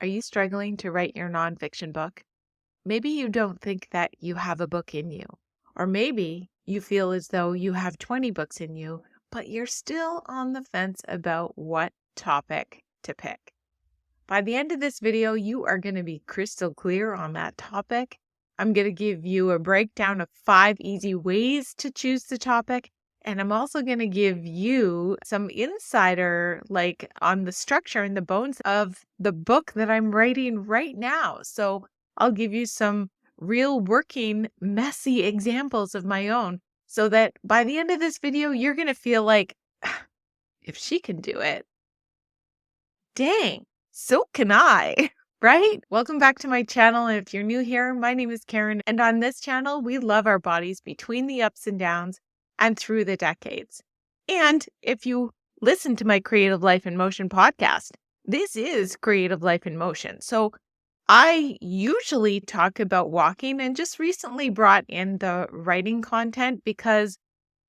Are you struggling to write your nonfiction book? Maybe you don't think that you have a book in you. Or maybe you feel as though you have 20 books in you, but you're still on the fence about what topic to pick. By the end of this video, you are going to be crystal clear on that topic. I'm going to give you a breakdown of 5 easy ways to choose the topic. And I'm also going to give you some insider, on the structure and the bones of the book that I'm writing right now. So I'll give you some real working, messy examples of my own so that by the end of this video, you're going to feel like, if she can do it, dang, so can I, right? Welcome back to my channel. And if you're new here, my name is Karen. And on this channel, we love our bodies between the ups and downs and through the decades. And if you listen to my Creative Life in Motion podcast, this is Creative Life in Motion. So I usually talk about walking and just recently brought in the writing content because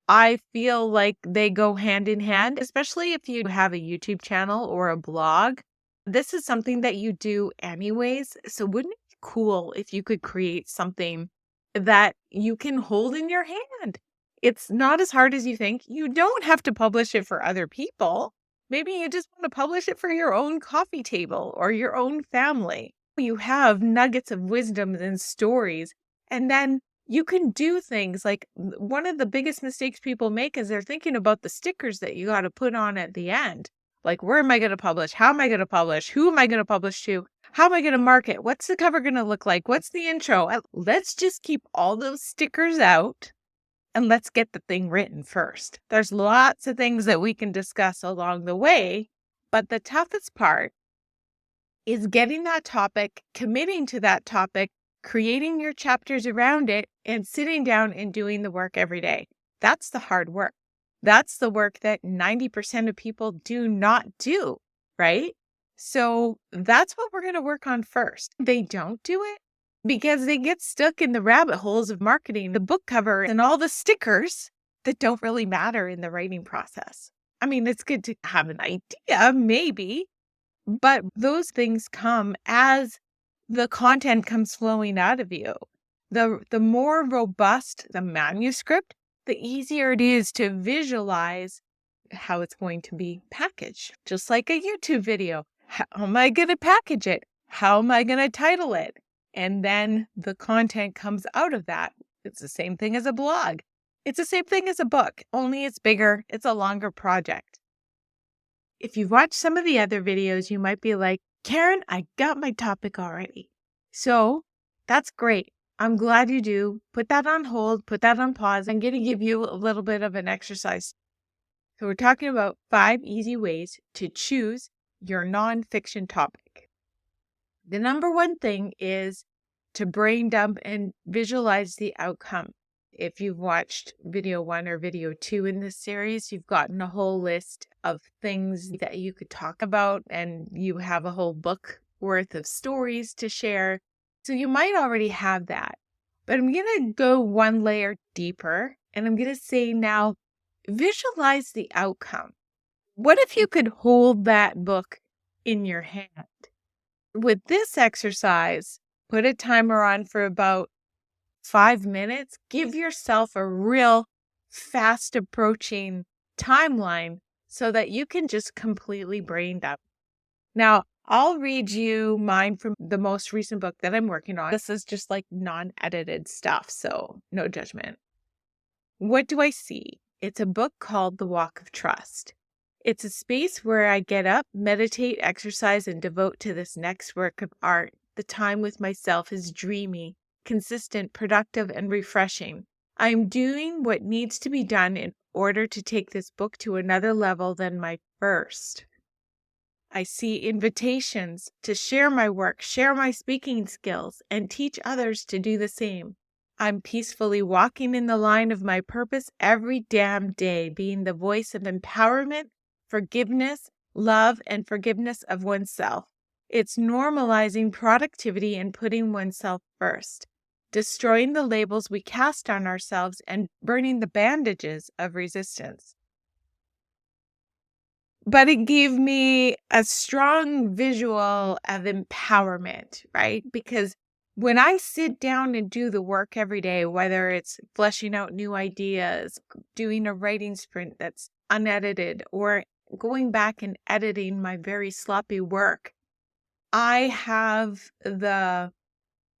I feel like they go hand in hand, especially if you have a YouTube channel or a blog. This is something that you do anyways. So wouldn't it be cool if you could create something that you can hold in your hand? It's not as hard as you think. You don't have to publish it for other people. Maybe you just want to publish it for your own coffee table or your own family. You have nuggets of wisdom and stories, and then you can do things like one of the biggest mistakes people make is they're thinking about the stickers that you got to put on at the end. Like, where am I going to publish? How am I going to publish? Who am I going to publish to? How am I going to market? What's the cover going to look like? What's the intro? Let's just keep all those stickers out and let's get the thing written first. There's lots of things that we can discuss along the way, but the toughest part is getting that topic, committing to that topic, creating your chapters around it, and sitting down and doing the work every day. That's the hard work. That's the work that 90% of people do not do, right? So that's what we're going to work on first. They don't do it because they get stuck in the rabbit holes of marketing, the book cover, and all the stickers that don't really matter in the writing process. I mean, it's good to have an idea, maybe, but those things come as the content comes flowing out of you. The more robust the manuscript, the easier it is to visualize how it's going to be packaged. Just like a YouTube video. How am I going to package it? How am I going to title it? And then the content comes out of that. It's the same thing as a blog. It's the same thing as a book, only it's bigger. It's a longer project. If you've watched some of the other videos, you might be like, Karen, I got my topic already. So that's great. I'm glad you do. Put that on hold, put that on pause. I'm going to give you a little bit of an exercise. So we're talking about 5 easy ways to choose your nonfiction topic. The number one thing is to brain dump and visualize the outcome. If you've watched video 1 or video 2 in this series, you've gotten a whole list of things that you could talk about, and you have a whole book worth of stories to share. So you might already have that, but I'm going to go one layer deeper, and I'm going to say now, visualize the outcome. What if you could hold that book in your hand? With this exercise, put a timer on for about 5 minutes. Give yourself a real fast approaching timeline so that you can just completely brain dump. Now, I'll read you mine from the most recent book that I'm working on. This is just like non-edited stuff, so no judgment. What do I see? It's a book called The Walk of Trust. It's a space where I get up, meditate, exercise, and devote to this next work of art. The time with myself is dreamy, consistent, productive, and refreshing. I am doing what needs to be done in order to take this book to another level than my first. I see invitations to share my work, share my speaking skills, and teach others to do the same. I'm peacefully walking in the line of my purpose every damn day, being the voice of empowerment, forgiveness, love, and forgiveness of oneself. It's normalizing productivity and putting oneself first, destroying the labels we cast on ourselves and burning the bandages of resistance. but it gave me a strong visual of empowerment, right? Because when I sit down and do the work every day, whether it's fleshing out new ideas, doing a writing sprint that's unedited, or going back and editing my very sloppy work, I have the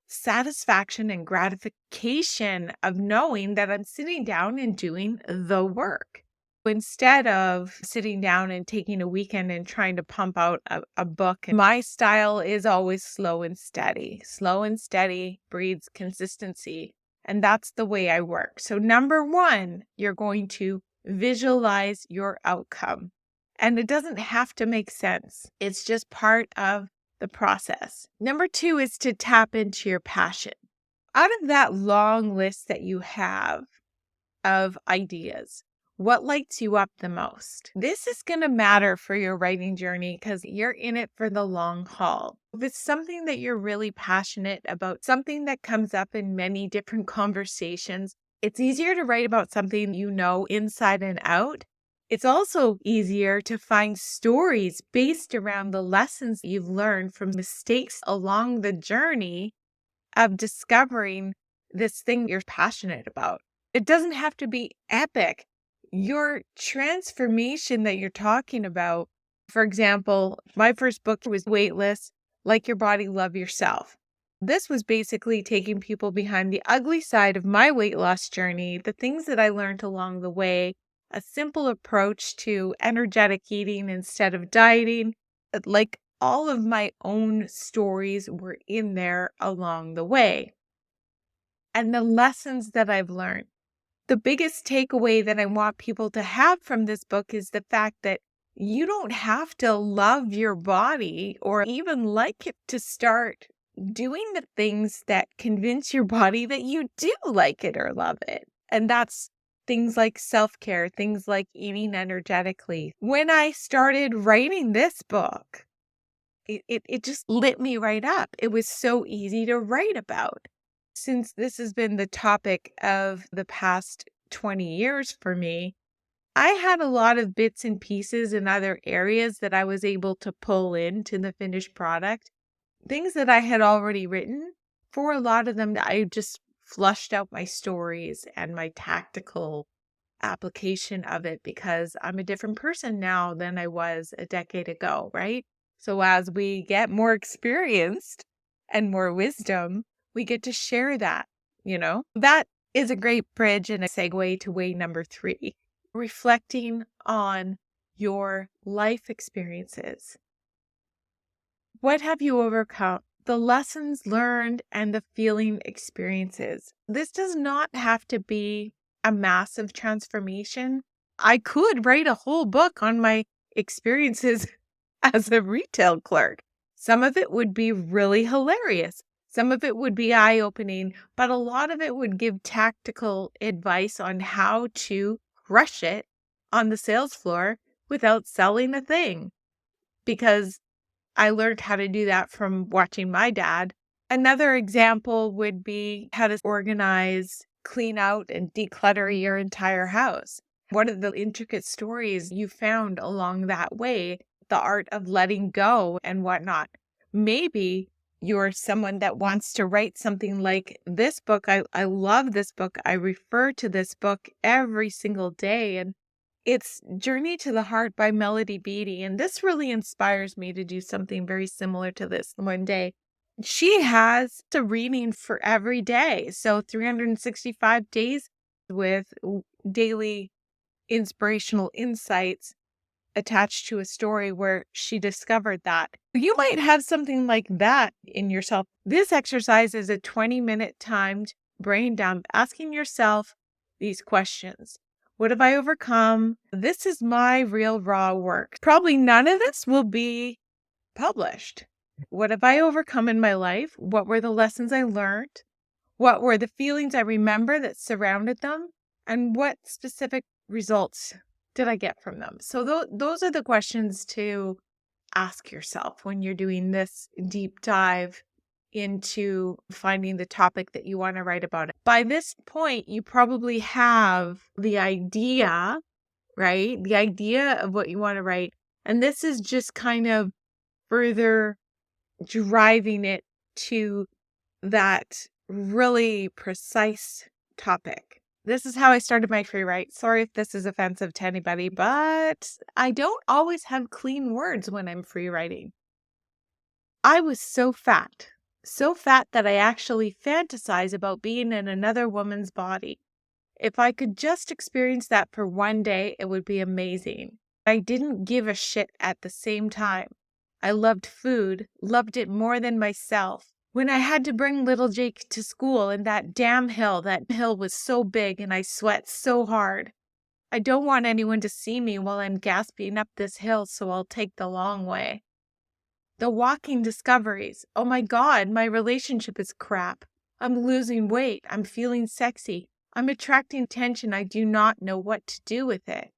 satisfaction and gratification of knowing that I'm sitting down and doing the work. Instead of sitting down and taking a weekend and trying to pump out a book, my style is always slow and steady. Slow and steady breeds consistency. And that's the way I work. So, number one, you're going to visualize your outcome. And it doesn't have to make sense, it's just part of the process. Number two is to tap into your passion. Out of that long list that you have of ideas, what lights you up the most? This is going to matter for your writing journey because you're in it for the long haul. If it's something that you're really passionate about, something that comes up in many different conversations, it's easier to write about something you know inside and out. It's also easier to find stories based around the lessons you've learned from mistakes along the journey of discovering this thing you're passionate about. It doesn't have to be epic. Your transformation that you're talking about, for example, my first book was Weightless, Like Your Body, Love Yourself. This was basically taking people behind the ugly side of my weight loss journey, the things that I learned along the way, a simple approach to energetic eating instead of dieting. Like all of my own stories were in there along the way. And the lessons that I've learned. The biggest takeaway that I want people to have from this book is the fact that you don't have to love your body or even like it to start doing the things that convince your body that you do like it or love it. And that's things like self-care, things like eating energetically. When I started writing this book, it just lit me right up. It was so easy to write about. Since this has been the topic of the past 20 years for me, I had a lot of bits and pieces in other areas that I was able to pull into the finished product. Things that I had already written. For a lot of them, I just flushed out my stories and my tactical application of it because I'm a different person now than I was a decade ago, right? So as we get more experienced and more wisdom, we get to share that, That is a great bridge and a segue to way number 3, reflecting on your life experiences. What have you overcome? The lessons learned and the feeling experiences. This does not have to be a massive transformation. I could write a whole book on my experiences as a retail clerk. Some of it would be really hilarious. Some of it would be eye-opening, but a lot of it would give tactical advice on how to crush it on the sales floor without selling a thing. Because I learned how to do that from watching my dad. Another example would be how to organize, clean out, and declutter your entire house. What are the intricate stories you found along that way? The art of letting go and whatnot. Maybe you're someone that wants to write something like this book. I love this book. I refer to this book every single day. And it's Journey to the Heart by Melody Beattie. And this really inspires me to do something very similar to this one day. She has a reading for every day. So 365 days with daily inspirational insights attached to a story where she discovered that. You might have something like that in yourself. This exercise is a 20-minute timed brain dump, asking yourself these questions. What have I overcome? This is my real raw work. Probably none of this will be published. What have I overcome in my life? What were the lessons I learned? What were the feelings I remember that surrounded them? And what specific results did I get from them? So those are the questions to ask yourself when you're doing this deep dive into finding the topic that you want to write about. By this point, you probably have the idea, right? The idea of what you want to write. And this is just kind of further driving it to that really precise topic. This is how I started my free write. Sorry if this is offensive to anybody, but I don't always have clean words when I'm free writing. I was so fat that I actually fantasize about being in another woman's body. If I could just experience that for one day, it would be amazing. I didn't give a shit at the same time. I loved food, loved it more than myself. When I had to bring little Jake to school in that hill was so big and I sweat so hard. I don't want anyone to see me while I'm gasping up this hill, so I'll take the long way. The walking discoveries. Oh my God, my relationship is crap. I'm losing weight. I'm feeling sexy. I'm attracting attention. I do not know what to do with it.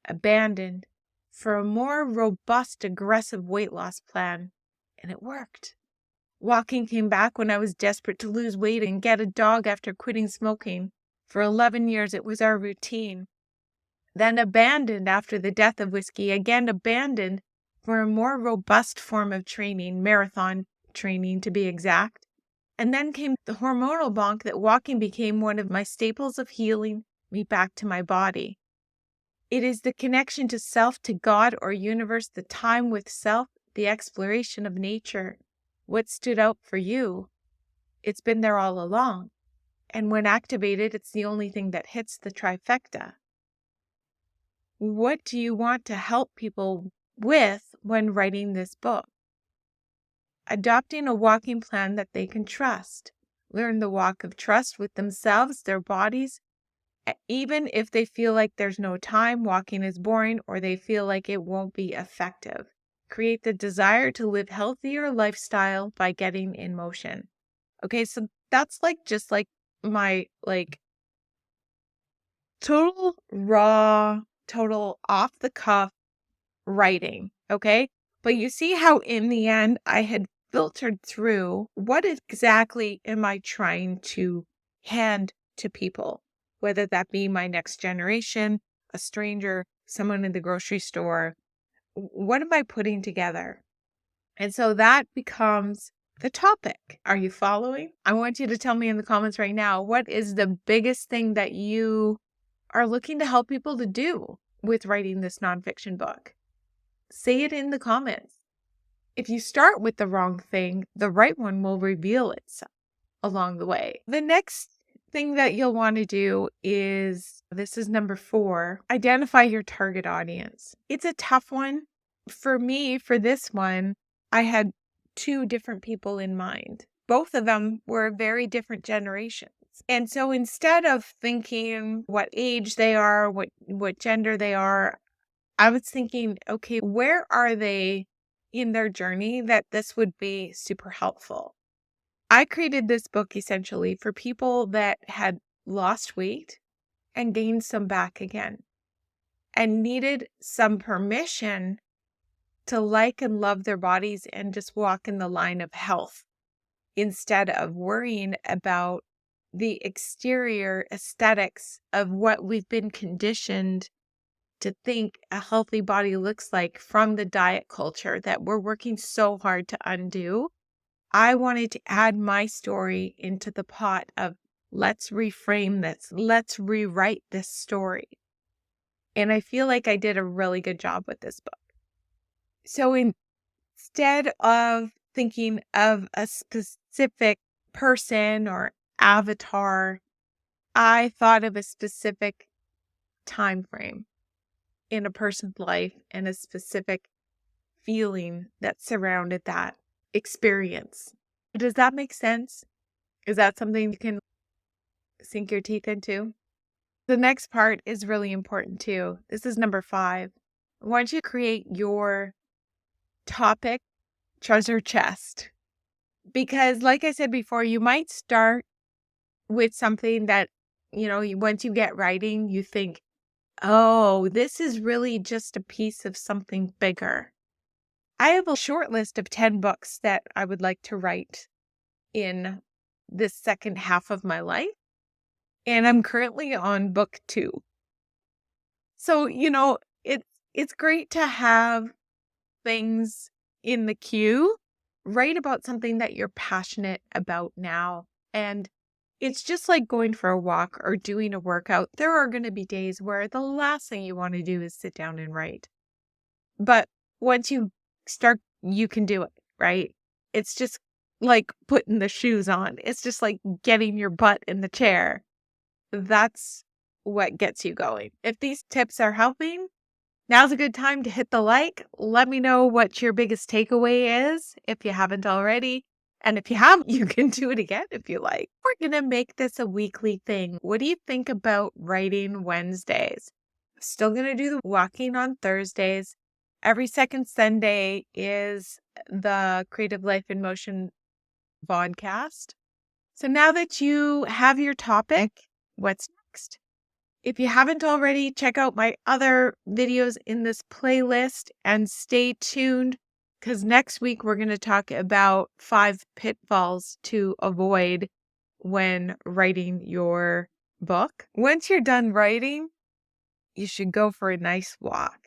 Abandoned for a more robust, aggressive weight loss plan. And it worked. Walking came back when I was desperate to lose weight and get a dog after quitting smoking. For 11 years, it was our routine. Then abandoned after the death of whiskey. Again, abandoned for a more robust form of training, marathon training to be exact. And then came the hormonal bonk that walking became one of my staples of healing me back to my body. It is the connection to self, to God or universe, the time with self, the exploration of nature. What stood out for you? It's been there all along. And when activated, it's the only thing that hits the trifecta. What do you want to help people with when writing this book? Adopting a walking plan that they can trust. Learn the walk of trust with themselves, their bodies. Even if they feel like there's no time, walking is boring, or they feel like it won't be effective. Create the desire to live healthier lifestyle by getting in motion. Okay, so that's just my total raw, total off the cuff writing, okay? But you see how in the end I had filtered through what exactly am I trying to hand to people, whether that be my next generation, a stranger, someone in the grocery store. What am I putting together? And so that becomes the topic. Are you following? I want you to tell me in the comments right now, what is the biggest thing that you are looking to help people to do with writing this nonfiction book? Say it in the comments. If you start with the wrong thing, the right one will reveal itself along the way. The next thing that you'll want to do is, this is number 4, identify your target audience. It's a tough one. For me, for this one, I had 2 different people in mind. Both of them were very different generations. And so instead of thinking what age they are, what gender they are, I was thinking, okay, where are they in their journey that this would be super helpful? I created this book essentially for people that had lost weight and gained some back again and needed some permission to like and love their bodies and just walk in the line of health instead of worrying about the exterior aesthetics of what we've been conditioned to think a healthy body looks like from the diet culture that we're working so hard to undo. I wanted to add my story into the pot of let's reframe this, let's rewrite this story. And I feel like I did a really good job with this book. So instead of thinking of a specific person or avatar, I thought of a specific time frame in a person's life and a specific feeling that surrounded that experience. Does that make sense? Is that something you can sink your teeth into? The next part is really important too. This is number 5. I want you to create your topic treasure chest. Because like I said before, you might start with something that, once you get writing, you think, oh, this is really just a piece of something bigger. I have a short list of 10 books that I would like to write in this second half of my life. And I'm currently on book 2. So, it's great to have things in the queue. Write about something that you're passionate about now. And it's just like going for a walk or doing a workout. There are going to be days where the last thing you want to do is sit down and write. But once you start, you can do it, right? It's just like putting the shoes on. It's just like getting your butt in the chair. That's what gets you going. If these tips are helping, now's a good time to hit the like. Let me know what your biggest takeaway is if you haven't already. And if you have, you can do it again if you like. We're going to make this a weekly thing. What do you think about writing Wednesdays? Still going to do the walking on Thursdays. Every second Sunday is the Creative Life in Motion vodcast. So now that you have your topic, what's next? If you haven't already, check out my other videos in this playlist and stay tuned because next week we're going to talk about 5 pitfalls to avoid when writing your book. Once you're done writing, you should go for a nice walk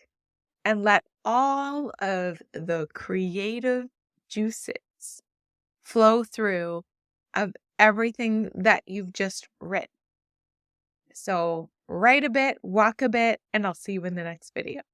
and let all of the creative juices flow through of everything that you've just written. So write a bit, walk a bit, and I'll see you in the next video.